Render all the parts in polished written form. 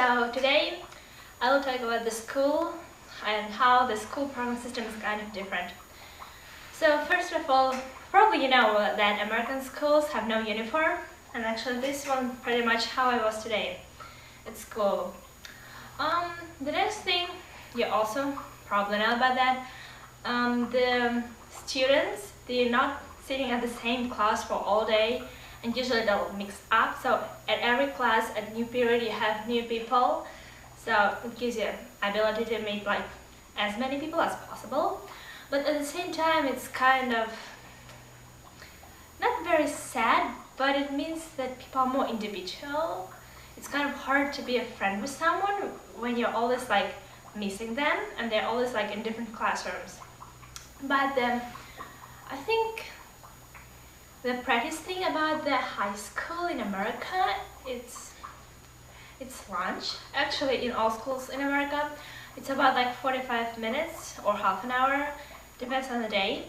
So today I will talk about the school and how the school program system is kind of different. So first of all, probably you know that American schools have no uniform, and actually this one pretty much how I was today at school. The next thing you also probably know about that, the students, they're not sitting at the same class for all day, and usually they'll mix up. So at every class, at new period, you have new people. So it gives you ability to meet like as many people as possible. But at the same time, it's kind of not very sad, but it means that people are more individual. It's kind of hard to be a friend with someone when you're always like missing them and they're always like in different classrooms. But I think the practice thing about the high school in America, it's lunch. Actually, in all schools in America, it's about like 45 minutes or half an hour, depends on the day,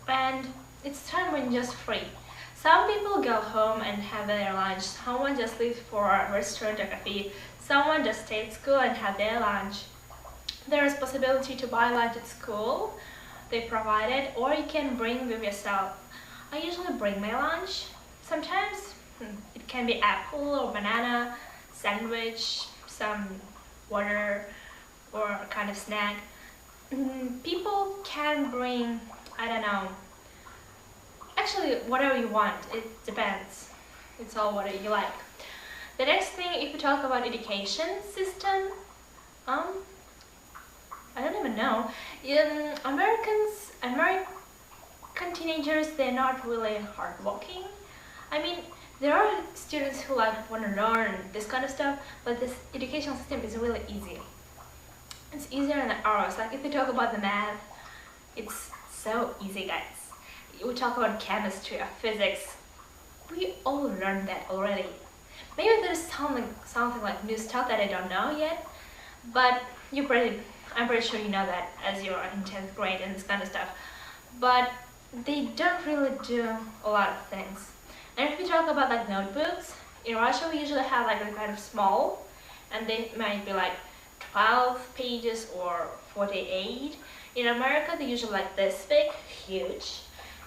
and it's time when you're just free. Some people go home and have their lunch, someone just leaves for a restaurant or cafe, someone just stays at school and have their lunch. There is possibility to buy lunch at school, they provide it, or you can bring with yourself. I usually bring my lunch. Sometimes it can be apple or banana, sandwich, some water, or a kind of snack. People can bring, I don't know, actually whatever you want, it depends. It's all what you like. The next thing, if you talk about education system, I don't even know. American teenagers, they're not really hardworking. I mean, there are students who like want to learn this kind of stuff, but this educational system is really easy. It's easier than ours. Like if you talk about the math, it's so easy, guys. We talk about chemistry or physics. We all learned that already. Maybe there's something like new stuff that I don't know yet, but I'm pretty sure you know that as you're in 10th grade and this kind of stuff. But they don't really do a lot of things. And if we talk about like notebooks, in Russia we usually have like a kind of small, and they might be like 12 pages or 48. In America they usually like this big, huge,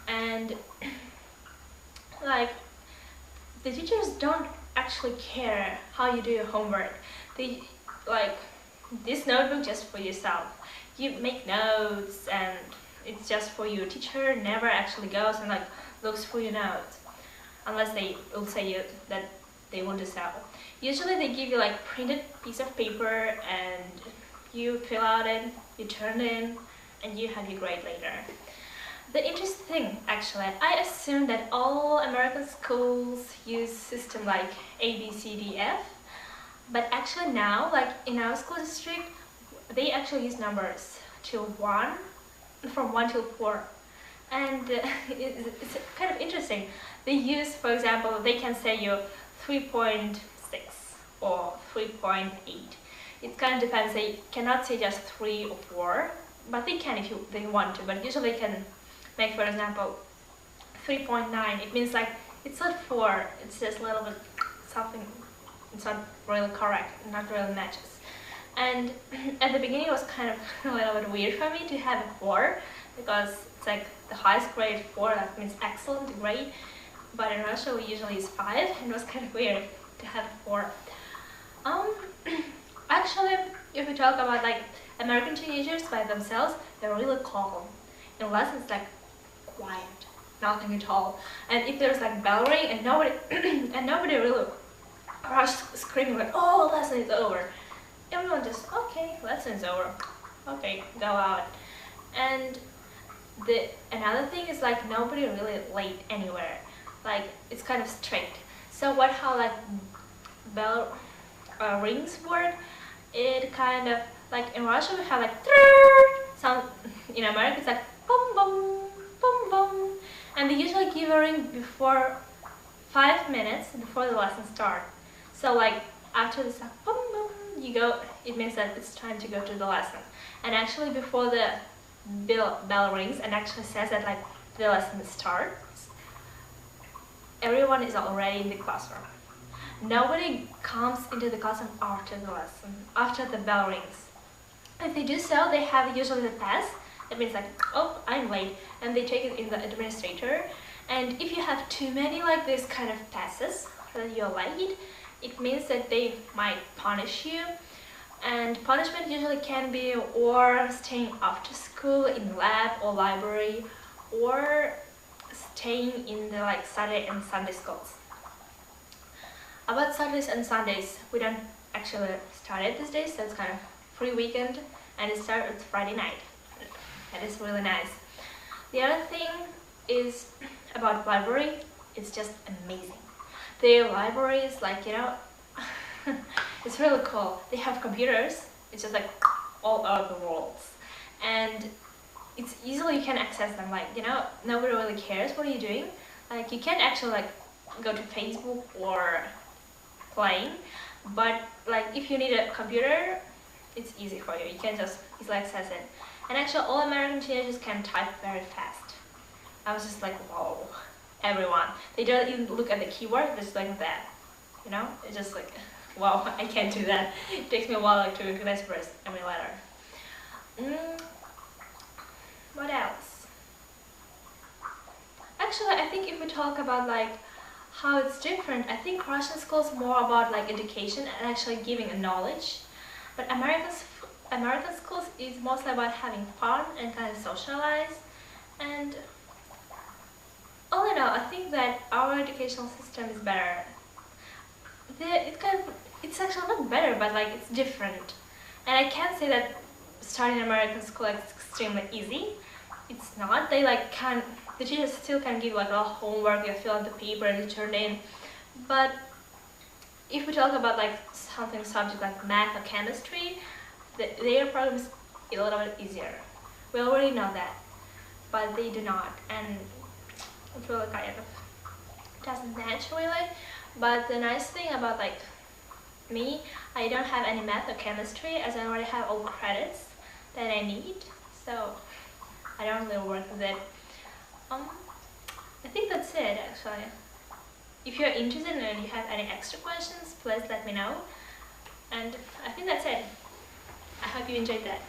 and like the teachers don't actually care how you do your homework. They like this notebook just for yourself. You make notes and it's just for you. Teacher never actually goes and like looks for your notes unless they will say you that they want to sell. Usually they give you like printed piece of paper and you fill out it, you turn it in, and you have your grade later. The interesting thing, actually, I assume that all American schools use system like A, B, C, D, F, but actually now, like in our school district, they actually use numbers till 1, from 1 till 4, and it's kind of interesting. They use, for example, they can say you 3.6 or 3.8. It kind of depends. They cannot say just 3 or 4, but they can if they want to. But usually they can make, for example, 3.9. It means like it's not 4. It's just a little bit something. It's not really correct. Not really matches. And at the beginning it was kind of a little bit weird for me to have a 4, because it's like the highest grade 4. That means excellent grade. But in Russia we usually use 5, and it was kind of weird to have a 4. Actually, if we talk about like American teenagers by themselves, they're really calm. In lessons, like quiet, nothing at all. And if there's like bell ring and nobody really rush screaming like, oh, lesson is over. Everyone just, okay, lesson's over. Okay, go out. And another thing is like nobody really late anywhere. Like it's kind of strict. So how like bell rings work, it kind of like in Russia we have like sound. In America it's like boom boom boom boom, and they usually give a ring before 5 minutes before the lesson start. So like after this like, boom boom, you go, it means that it's time to go to the lesson. And actually before the bell rings and actually says that like the lesson starts, everyone is already in the classroom. Nobody comes into the classroom after the lesson, after the bell rings. If they do so, they have usually the pass. That means like, oh, I'm late, and they take it in the administrator. And if you have too many like this kind of passes that you're late, it means that they might punish you. And punishment usually can be or staying after school in lab or library, or staying in the like Saturday and Sunday schools. About Saturdays and Sundays, we don't actually start it these days, so it's kind of free weekend, and it starts Friday night. That is really nice. The other thing is about library. It's just amazing. The library is like, you know, it's really cool. They have computers. It's just like all over the world, and it's easily you can access them. Like, you know, nobody really cares what you're doing. Like, you can actually like go to Facebook or playing, but like if you need a computer, it's easy for you. You can just easily access it. And actually, all American teenagers can type very fast. I was just like, whoa, everyone. They don't even look at the keyboard, just like that. You know, it's just like, wow, I can't do that. It takes me a while like, to recognize first every letter. What else? Actually, I think if we talk about like how it's different, I think Russian school is more about like education and actually giving a knowledge, but American schools is mostly about having fun and kind of socialize. And all in all, I think that our educational system is better. It's actually not better, but like it's different. And I can't say that starting American school is extremely easy. It's not. They like the teachers still can give like a homework, you fill out the paper and you turn in. But if we talk about like something subject like math or chemistry, their program is a little bit easier. We already know that, but they do not, and it really kind of doesn't match really. But the nice thing about like me, I don't have any math or chemistry as I already have all credits that I need, so I don't really work with it. I think that's it actually. If you're interested and you have any extra questions, please let me know. And I think that's it. I hope you enjoyed that.